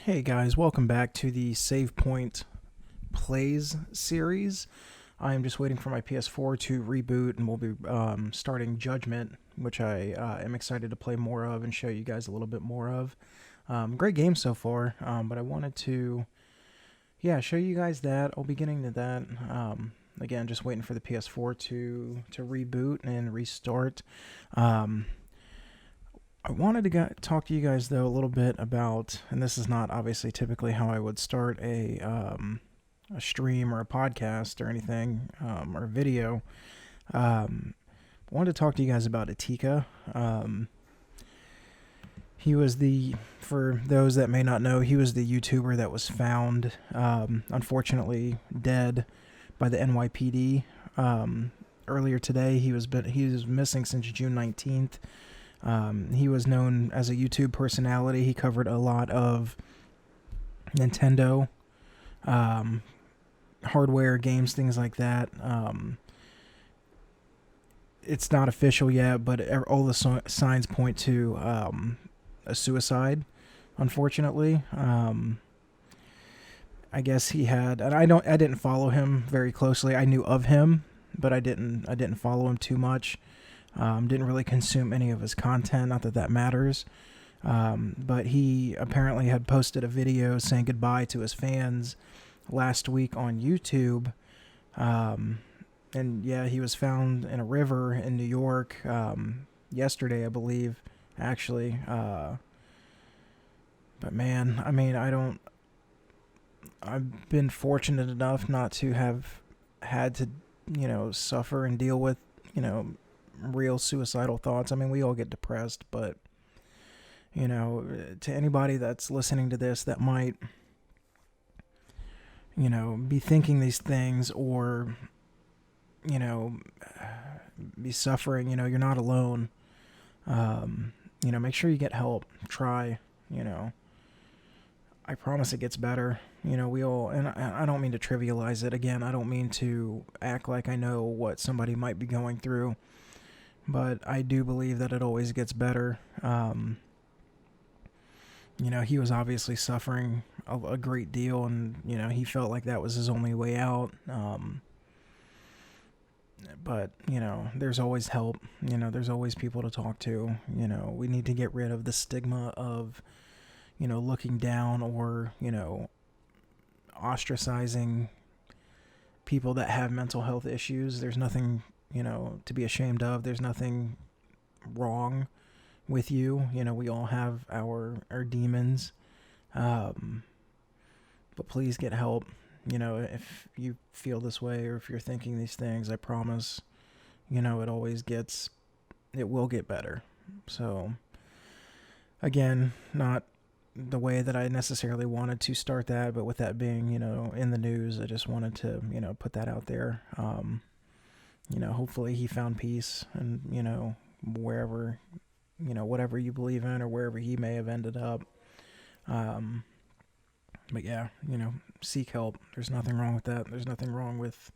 Hey guys, welcome back to the Save Point Plays series. I am just waiting for my PS4 to reboot, and we'll be starting Judgment, which I am excited to play more of and show you guys a little bit more of. Great game so far, but I wanted to, show you guys that. I'll be getting to that. Again, just waiting for the PS4 to reboot and restart. I wanted to talk to you guys, though, a little bit about, and this is not obviously typically how I would start a stream or a podcast or anything, or a video. I wanted to talk to you guys about Etika. He was for those that may not know, he was the YouTuber that was found, unfortunately, dead by the NYPD. Earlier today, he was missing since June 19th. He was known as a YouTube personality. He covered a lot of Nintendo hardware, games, things like that. It's not official yet, but all the signs point to a suicide, unfortunately. I guess he had, and I didn't follow him very closely. I knew of him, but I didn't follow him too much. Didn't really consume any of his content, not that that matters. But he apparently had posted a video saying goodbye to his fans last week on YouTube. And yeah, he was found in a river in New York yesterday, I believe, actually. But man, I mean, I've been fortunate enough not to have had to, suffer and deal with, real suicidal thoughts. I mean, we all get depressed, but to anybody that's listening to this that might be thinking these things or be suffering, you're not alone. Make sure you get help. Try. I promise it gets better. We all, and I don't mean to trivialize it. Again, I don't mean to act like I know what somebody might be going through, but I do believe that it always gets better. He was obviously suffering a great deal, and, he felt like that was his only way out. But, there's always help. There's always people to talk to. We need to get rid of the stigma of, looking down or, ostracizing people that have mental health issues. There's nothing to be ashamed of. There's nothing wrong with you. We all have our demons. But please get help. If you feel this way or if you're thinking these things, I promise, it will get better. So, again, not the way that I necessarily wanted to start that, but with that being, in the news, I just wanted to, put that out there. Hopefully he found peace and, wherever, whatever you believe in or wherever he may have ended up. But yeah, seek help. There's nothing wrong with that. There's nothing wrong with,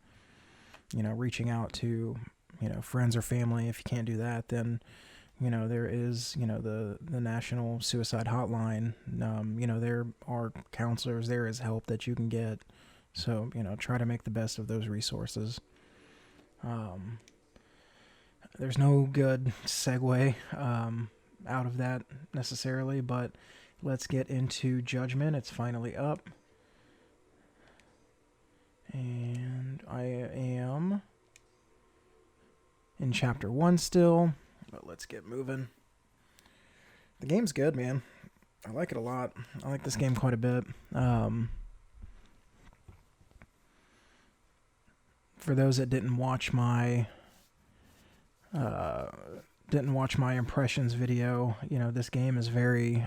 reaching out to, friends or family. If you can't do that, then, there is, the National Suicide Hotline. There are counselors. There is help that you can get. So, try to make the best of those resources. There's no good segue out of that necessarily, but let's get into Judgment. It's finally up. And I am in Chapter 1 still, but let's get moving. The game's good, man. I like it a lot. I like this game quite a bit. For those that didn't watch my impressions video, this game is very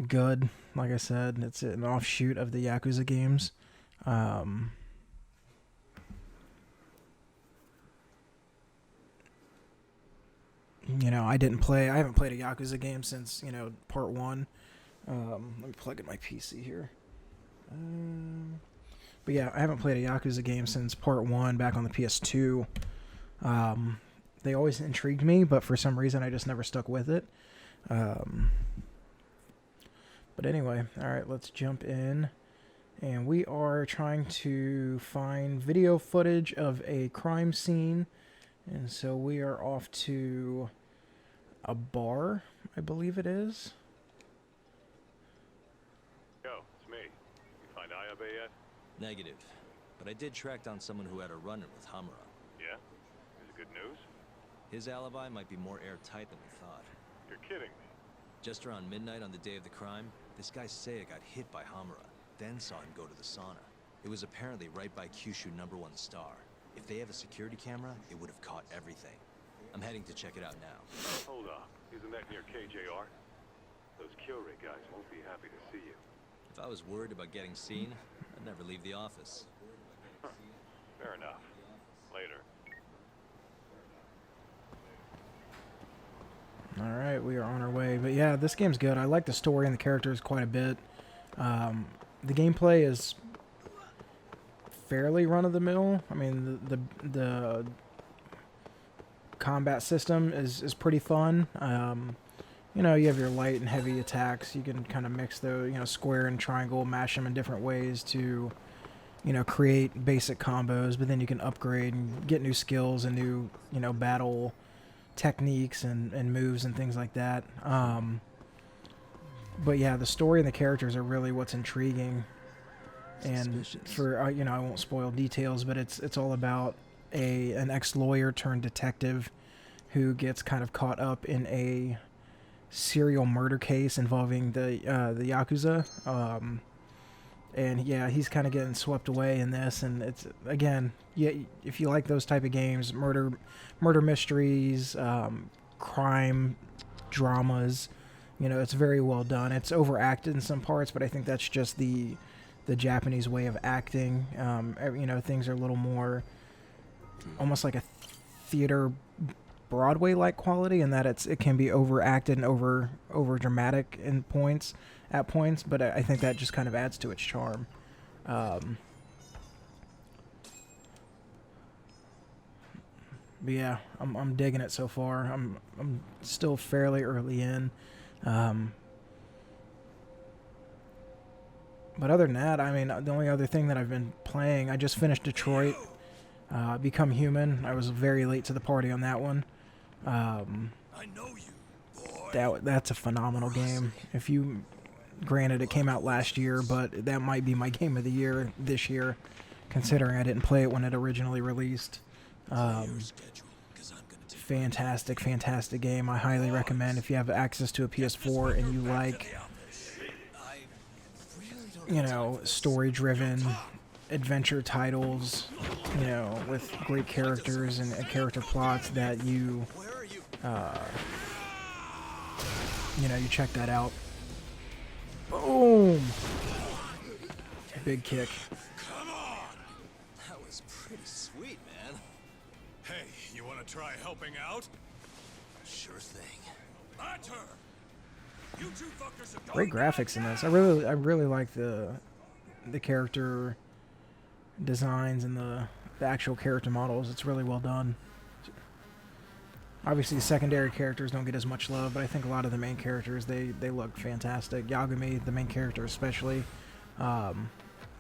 good. Like I said, it's an offshoot of the Yakuza games. I haven't played a Yakuza game since, part 1. Let me plug in my PC here. But yeah, I haven't played a Yakuza game since part 1 back on the PS2. They always intrigued me, but for some reason I just never stuck with it. But anyway, alright, let's jump in. And we are trying to find video footage of a crime scene. And so we are off to a bar, I believe it is. Yo, it's me. You find Ayabe yet? Negative. But I did track down someone who had a run-in with Hamura. Yeah? Is it good news? His alibi might be more airtight than we thought. You're kidding me. Just around midnight on the day of the crime, this guy Seiya got hit by Hamura, then saw him go to the sauna. It was apparently right by Kyushu #1 Star. If they have a security camera, it would have caught everything. I'm heading to check it out now. Hold up. Isn't that near KJR? Those Kyorei guys won't be happy to see you. If I was worried about getting seen, I'd never leave the office. Fair enough. Later. Alright, we are on our way. But yeah, this game's good. I like the story and the characters quite a bit. The gameplay is fairly run-of-the-mill. I mean, the combat system is pretty fun. You know, you have your light and heavy attacks. You can kind of mix the, you know, square and triangle, mash them in different ways to, you know, create basic combos. But then you can upgrade and get new skills and new, you know, battle techniques and moves and things like that. But yeah, the story and the characters are really what's intriguing. And for you know, I won't spoil details, but it's all about an ex-lawyer turned detective who gets kind of caught up in a serial murder case involving the Yakuza. And yeah, he's kind of getting swept away in this, and it's, again, yeah, if you like those type of games, murder mysteries, crime dramas, you know, it's very well done. It's overacted in some parts, but I think that's just the Japanese way of acting. You know, things are a little more almost like a theater Broadway-like quality, in that it can be overacted and over dramatic at points, but I think that just kind of adds to its charm. But yeah, I'm digging it so far. I'm still fairly early in. But other than that, I mean, the only other thing that I've been playing, I just finished Detroit Become Human. I was very late to the party on that one. I know you, boy. That's a phenomenal game. Granted, it came out last year, but that might be my game of the year this year, considering I didn't play it when it originally released. Fantastic game. I highly recommend if you have access to a PS4 and you like, you know, story-driven adventure titles, you know, with great characters and character plots, that you know, you check that out. Boom! Big kick. Come on! That was pretty sweet, man. Hey, you want to try helping out? Sure thing. My turn. You two fuckers are Great graphics in this. I really like the character designs and the actual character models. It's really well done. Obviously, the secondary characters don't get as much love, but I think a lot of the main characters, they look fantastic. Yagami, the main character especially,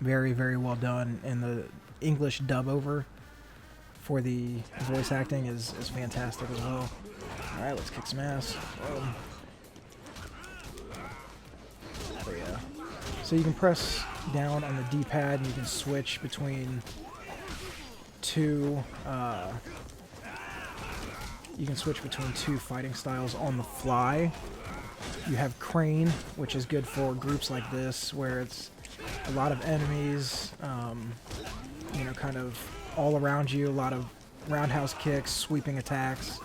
very, very well done. And the English dub over for the voice acting is fantastic as well. Alright, let's kick some ass. Oh yeah. So you can press down on the D-pad and you can switch between two fighting styles on the fly. You have Crane, which is good for groups like this, where it's a lot of enemies, you know, kind of all around you, a lot of roundhouse kicks, sweeping attacks.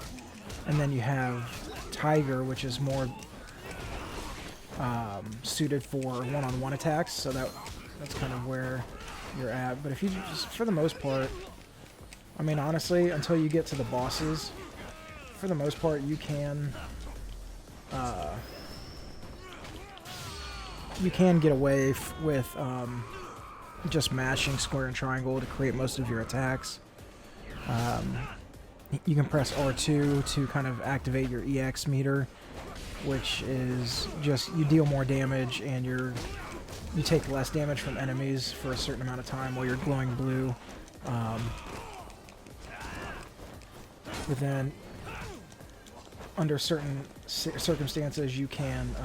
And then you have Tiger, which is more suited for one-on-one attacks, so that's kind of where you're at. But if you just, for the most part, I mean, honestly, until you get to the bosses, for the most part, you can get away with just mashing square and triangle to create most of your attacks. You can press R2 to kind of activate your EX meter, which is just you deal more damage and you take less damage from enemies for a certain amount of time, while you're glowing blue. But then, under certain circumstances, you can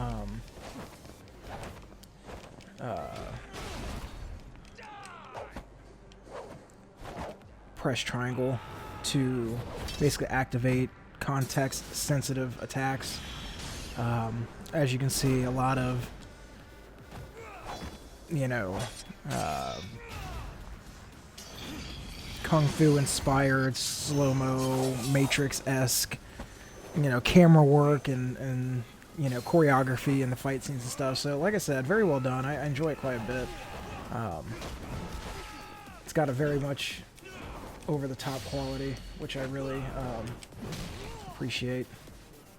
press triangle to basically activate context-sensitive attacks. As you can see, a lot of, you know, Kung Fu inspired, slow-mo, Matrix-esque, you know, camera work and you know, choreography and the fight scenes and stuff. So, like I said, very well done. I enjoy it quite a bit. It's got a very much over-the-top quality, which I really appreciate.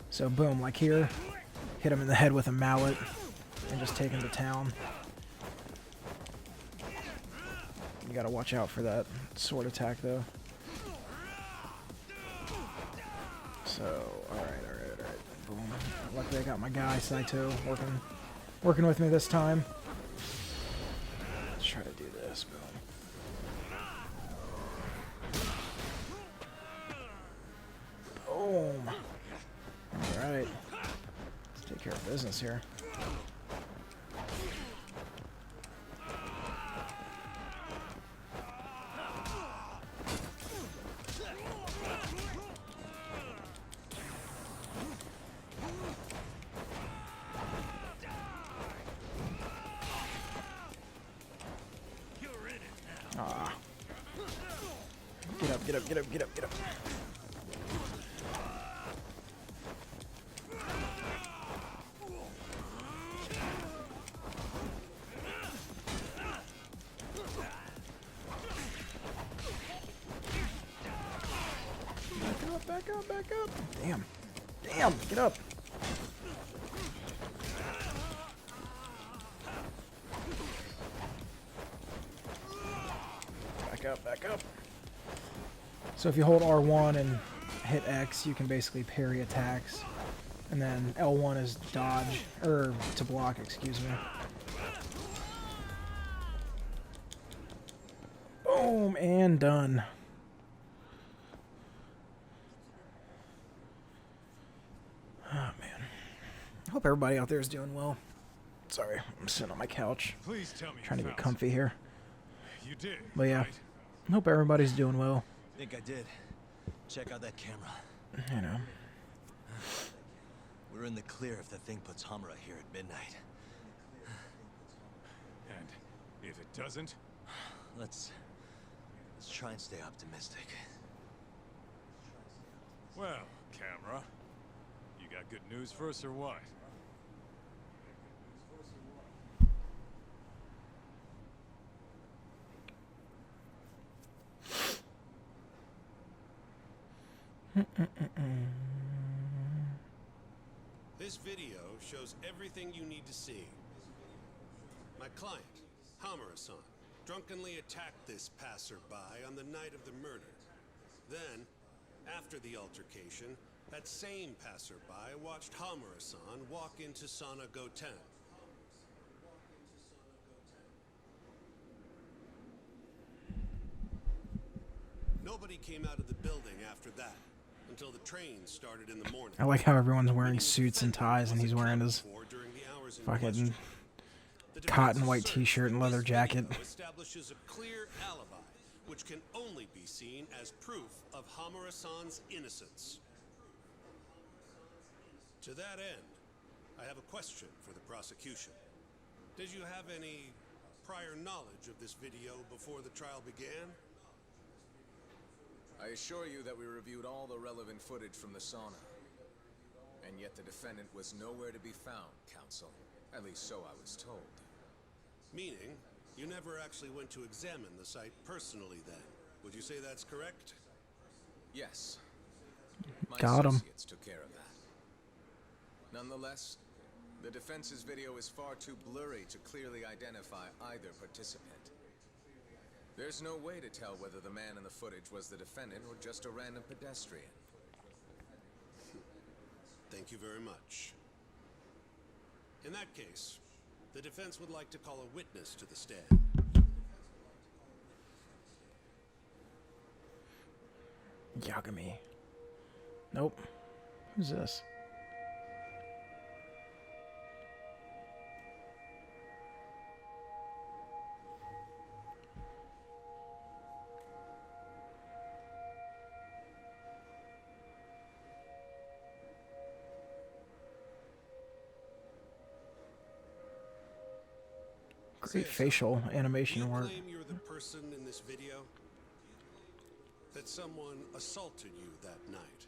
So, boom, like here, hit him in the head with a mallet and just take him to town. You gotta watch out for that sword attack, though. So, alright. Boom. Luckily I got my guy, Saito, working with me this time. Let's try to do this, boom. Boom. Alright. Let's take care of business here. Get up. Back up. Damn, get up. Back up. So if you hold R1 and hit X, you can basically parry attacks. And then L1 is dodge, or to block, excuse me. Boom, and done. Oh, man. I hope everybody out there is doing well. Sorry, I'm sitting on my couch. Please tell me Trying to you get found comfy here. You did. But yeah, right? I hope everybody's doing well. Think I did. Check out that camera. You know. We're in the clear if the thing puts Hamura here at midnight. And if it doesn't, Let's try and stay optimistic. well, camera, you got good news for us or what? This video shows everything you need to see. My client, Hamura-san, drunkenly attacked this passerby on the night of the murder. Then, after the altercation, that same passerby watched Hamura-san walk into Sana Goten. Nobody came out of the building after that, until the train started in the morning. I like how everyone's wearing suits and ties and he's wearing his fucking cotton white t-shirt and leather jacket. Establishes a clear alibi, which can only be seen as proof of Hamura-san's innocence. To that end, I have a question for the prosecution. Did you have any prior knowledge of this video before the trial began? I assure you that we reviewed all the relevant footage from the sauna. And yet the defendant was nowhere to be found, counsel. At least so I was told. Meaning, you never actually went to examine the site personally then. Would you say that's correct? Yes. My Got 'em. associates took care of that. Nonetheless, the defense's video is far too blurry to clearly identify either participant. There's no way to tell whether the man in the footage was the defendant or just a random pedestrian. Thank you very much. In that case, the defense would like to call a witness to the stand. Yagami. Nope. Who's this? Great facial animation You work. claim you're the person in this video? That someone assaulted you that night?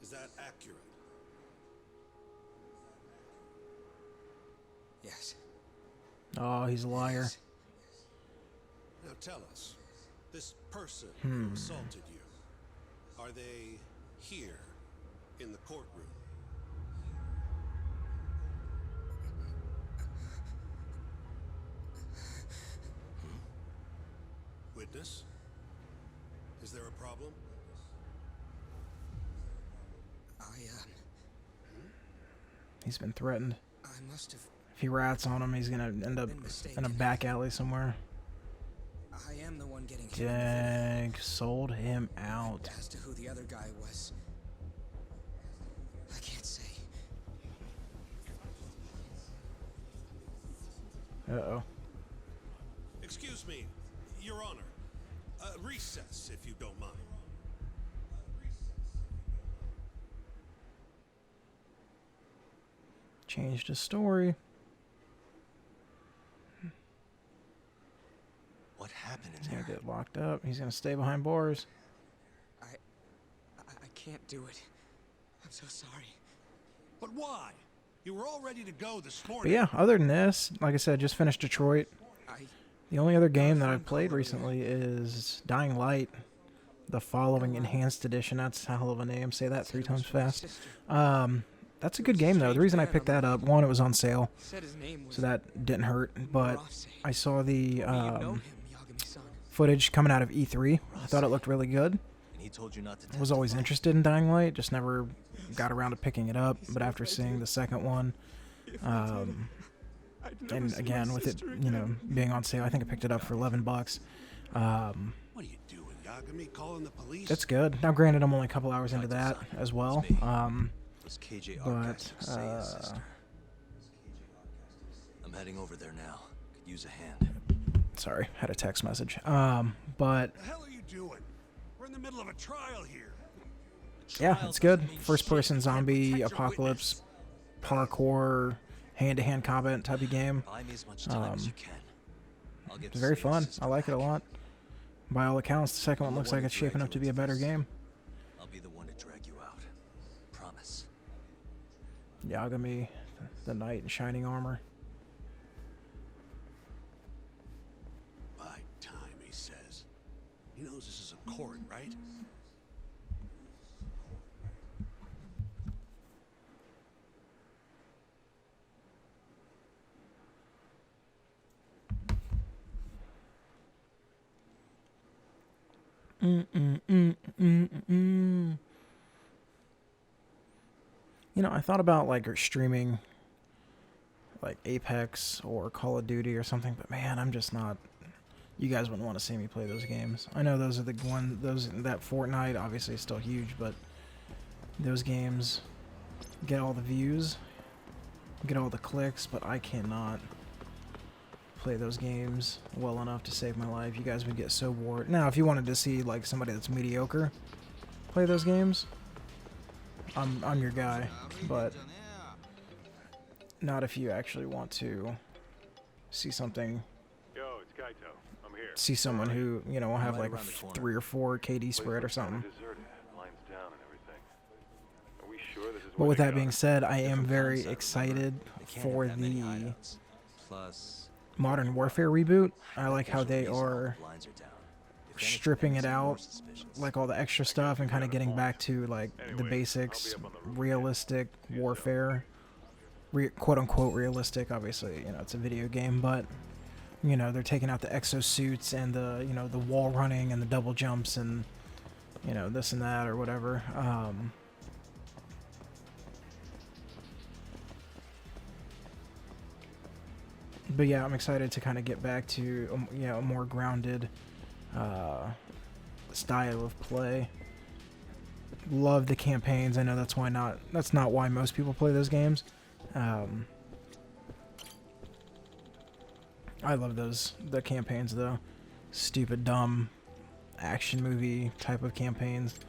Is that accurate? Yes. Oh, he's a liar. Now tell us, this person who assaulted you, are they here in the courtroom? Witness? Is there a problem? He's been threatened. I must have. If he rats on him, he's gonna end up in a back alley somewhere. I am the one getting hit. Dang, sold him out. As to who the other guy was, I can't say. Uh-oh. Excuse me, Your Honor. Recess, if you don't mind. Changed his story. What happened He's in gonna there? get locked up. He's gonna stay behind bars. I can't do it. I'm so sorry. But why? You were all ready to go this But morning. yeah, other than this, like I said, just finished Detroit. I The only other game that I've played recently is Dying Light, the following enhanced edition. That's a hell of a name. Say that 3 times fast. That's a good game though. The reason I picked that up, one, it was on sale, said his name was. so that didn't hurt. But I saw the you know him, Yagami-san. footage coming out of E3. I thought it looked really good. And he told you not to I was always testify? interested in Dying Light, just never got around to picking it up. But after seeing the second one, and again with it, you know, being on sale, I think I picked it up for $11. What are you doing, Yagami? Calling the police? It's good. Now, granted, I'm only a couple hours into that as well. Was KJ But Arcasting Seiya's sister. I'm heading over there now. Could use a hand. sorry, had a text message. But What the hell are you doing? We're in the middle of a trial here. yeah, it's good. First-person zombie apocalypse, parkour, hand-to-hand combat type of game. Buy me as much time as you can. I'll get It's very Seiya's fun. sister I like it a back. lot. By all accounts, the second one looks like it's shaping up to be a better game. I'll be the one to drag you out. Promise. Yagami, the knight in shining armor. By time, he says. He knows this is a court, right? You know, I thought about like streaming like Apex or Call of Duty or something, but man, I'm just not. You guys wouldn't want to see me play those games. I know those are the one that Fortnite obviously is still huge, but those games get all the views, get all the clicks, but I cannot play those games well enough to save my life. You guys would get so bored. Now, if you wanted to see like somebody that's mediocre play those games, I'm your guy, but not if you actually want to see something, Yo, it's Kaito. I'm here. see someone who, you know, will have Right like a around the corner. 3 or 4 KD spread or something. Deserted. Lines down and everything. Are we sure this is But where with they that got being us? said, I am Different very concept, excited remember? They can't for have that many the hideouts. Plus, Modern Warfare reboot. I like how there's a they reason all the are blinds are down. If anything, stripping it's it more out, suspicious. like all the extra stuff, and kind of getting back to like the Anyway, basics, I'll be up on the roof. realistic warfare, quote unquote realistic. Obviously, you know, it's a video game, but you know, they're taking out the exosuits and the, you know, the wall running and the double jumps and, you know, this and that or whatever. But yeah, I'm excited to kind of get back to a more grounded style of play. Love the campaigns. I know that's not why most people play those games. I love the campaigns though. Stupid, dumb action movie type of campaigns.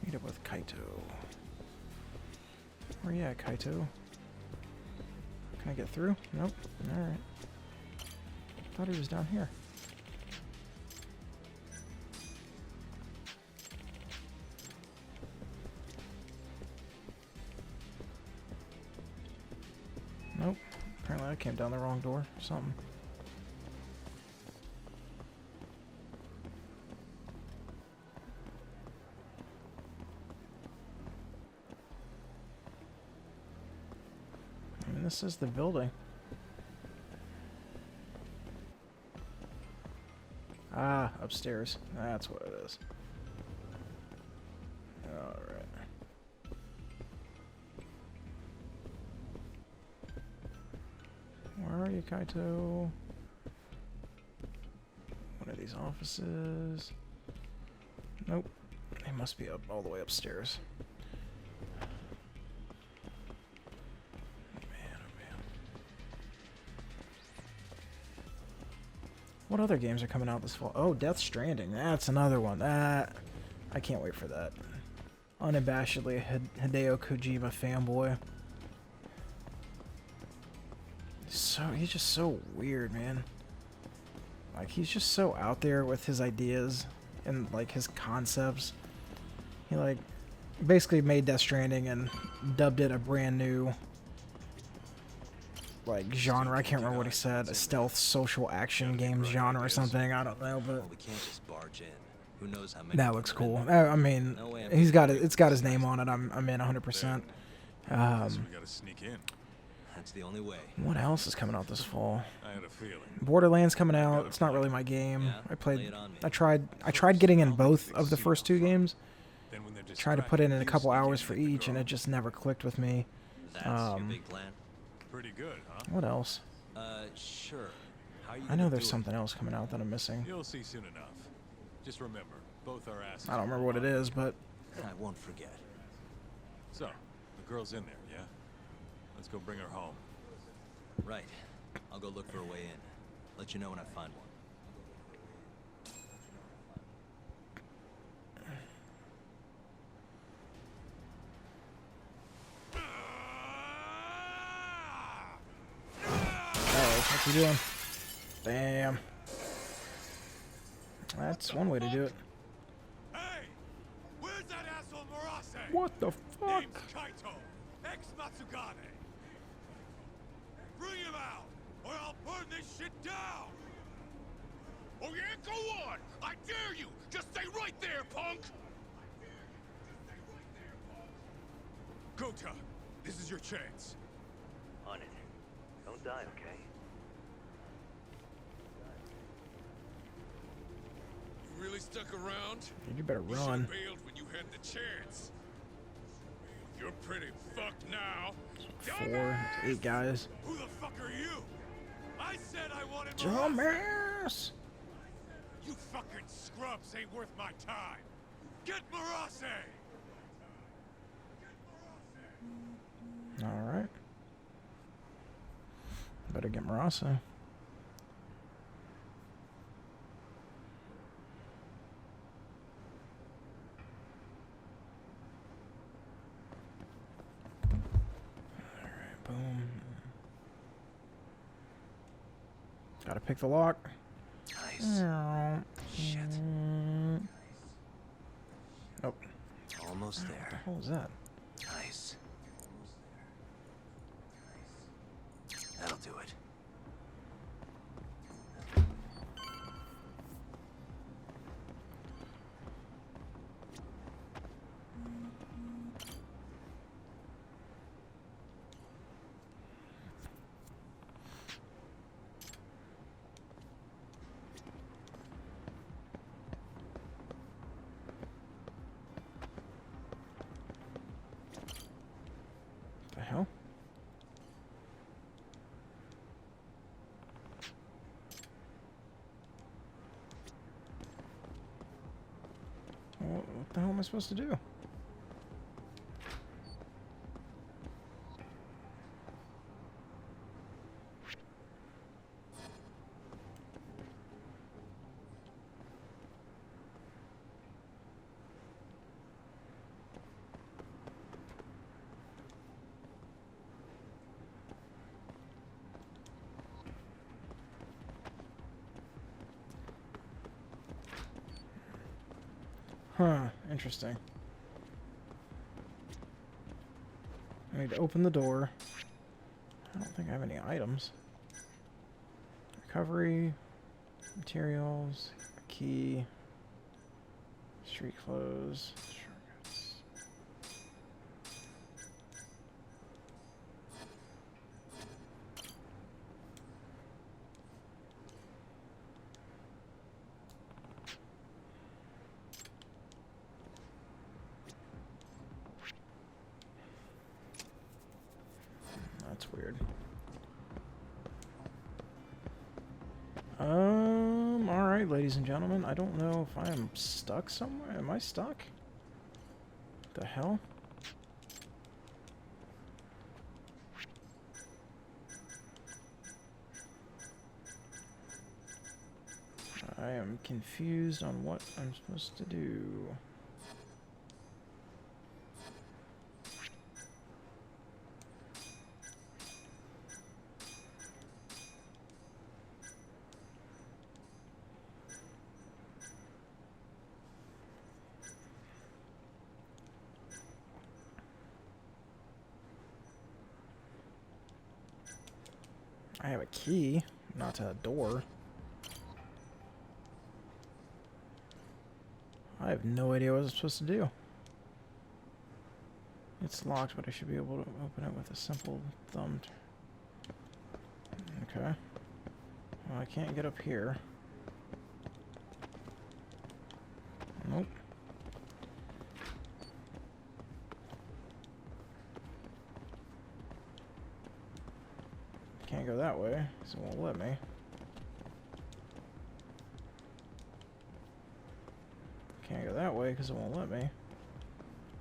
Meet up with Kaito. Where you at, Kaito? Can I get through? Nope. Alright. Thought he was down here. Nope. Apparently I came down the wrong door or something. I mean, this is the building. Ah, upstairs. That's what it is. Alright. Where are you, Kaito? One of these offices. Nope. They must be up all the way upstairs. What other games are coming out this fall? Oh, Death Stranding. That's another one. I can't wait for that. Unabashedly Hideo Kojima fanboy. He's just so weird, man. Like, he's just so out there with his ideas and, like, his concepts. He, like, basically made Death Stranding and dubbed it a brand new, like, genre. I can't remember what he said. A stealth social action game genre or something. I don't know, but Well, we can't just barge in. Who knows how many that people looks are in cool. there. I mean, No way I'm it's gonna got his name on it. I'm in 100%. We gotta sneak in. That's the only way. What else is coming out this fall? I had a feeling. Borderlands coming out. It's not really my game. Yeah, I lay it on me. I tried getting in both of the first two games. Then when they're Tried to put in a distracted, couple you sneak hours in for and hit the each, and girl. it just never clicked with me. That's your Um, big plan? Pretty good, huh? What else? Sure. How are you I know gonna there's do it? something else coming out that I'm missing. You'll see soon enough. Just remember, both our asses. I don't remember what it is, but I won't forget. So, the girl's in there, yeah? Let's go bring her home. Right. I'll go look for a way in. Let you know when I find one. what's he doing? Bam. That's one way to do it. Hey! Where's that asshole Murase? What the fuck? Name's Kaito, ex-Matsugane. Bring him out, or I'll burn this shit down! Oh yeah, go on! I dare you! Just stay right there, punk! Gota, this is your chance. On it. Don't die, okay? You really stuck around? Dude, you better You run. should've bailed when you had the chance. You're pretty fucked now. 4, 8 guys. Who the fuck are you? I said I wanted Dumbass! You fucking scrubs ain't worth my time. Get Murase! Alright. Better get Murase. Alright, boom. Gotta pick the lock. Nice. Shit. Nope. Almost What the there. hell is that? Nice. That'll do it. What the hell am I supposed to do? Huh, interesting. I need to open the door. I don't think I have any items. Recovery, materials, key, street clothes, shortcuts. That's weird. Alright, ladies and gentlemen. I don't know if I am stuck somewhere. Am I stuck? The hell? I am confused on what I'm supposed to do. I have a key, not to a door. I have no idea what I'm supposed to do. It's locked, but I should be able to open it with a simple thumb. Okay. Well, I can't get up here. Nope. Can't go that way, so it won't let me. Can't go that way because it won't let me.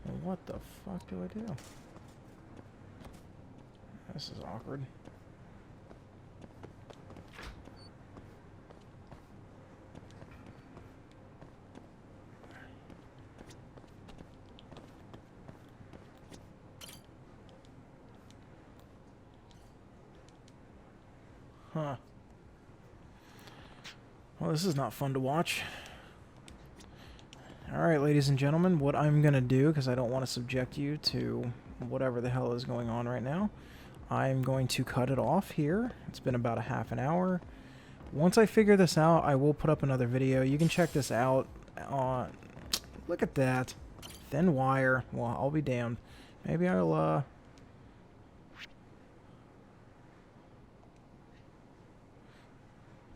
And what the fuck do I do? This is awkward. Huh. Well, this is not fun to watch. Alright, ladies and gentlemen, what I'm going to do, because I don't want to subject you to whatever the hell is going on right now, I'm going to cut it off here. It's been about a half an hour. Once I figure this out, I will put up another video. You can check this out on... Look at that. Thin wire. Well, I'll be damned. Maybe I'll,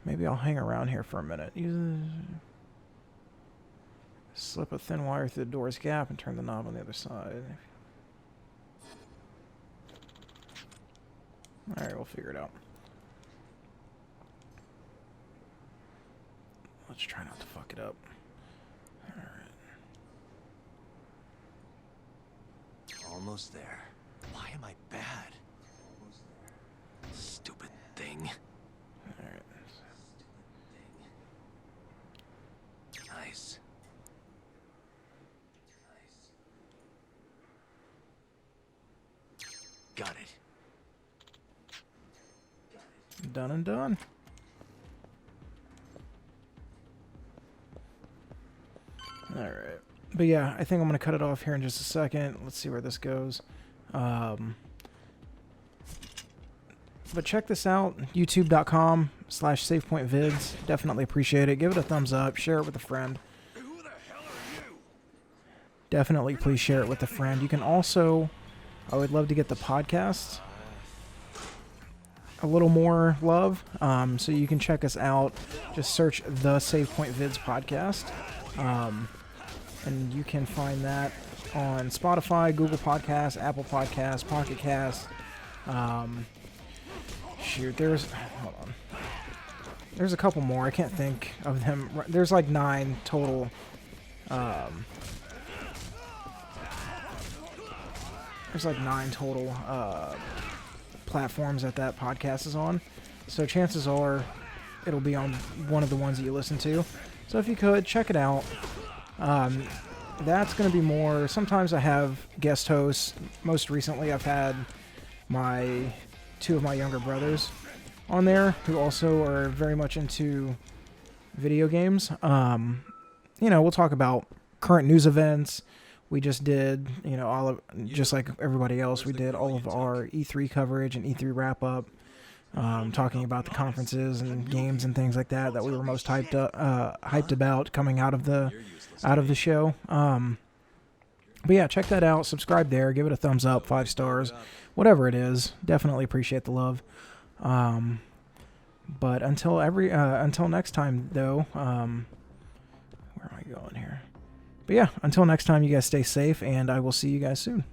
Maybe I'll hang around here for a minute. Slip a thin wire through the door's gap and turn the knob on the other side. Alright, we'll figure it out. Let's try not to fuck it up. Alright. Almost there. Why am I bad? Stupid thing. Alright. Nice. Got it. Done and done. Alright. But yeah, I think I'm going to cut it off here in just a second. Let's see where this goes. But check this out. YouTube.com/SavePointVids. Definitely appreciate it. Give it a thumbs up. Share it with a friend. Who the hell are you? Definitely please share it with a friend. You can also... I would love to get the podcast a little more love. So you can check us out. Just search the Save Point Vids podcast. And you can find that on Spotify, Google Podcasts, Apple Podcasts, Pocket Cast. Shoot, hold on. There's a couple more. I can't think of them. There's like 9 total There's like 9 total platforms that podcast is on. So chances are it'll be on one of the ones that you listen to. So if you could, check it out. That's going to be more... Sometimes I have guest hosts. Most recently, I've had 2 of my younger brothers on there who also are very much into video games. We'll talk about current news events. We just did, just like everybody else, we did all of our E3 coverage and E3 wrap-up, talking about the conferences and games and things like that we were most hyped about coming out of the show. But yeah, check that out. Subscribe there. Give it a thumbs up, 5 stars, whatever it is. Definitely appreciate the love. But until next time, though, where am I going here? But yeah, until next time, you guys stay safe, and I will see you guys soon.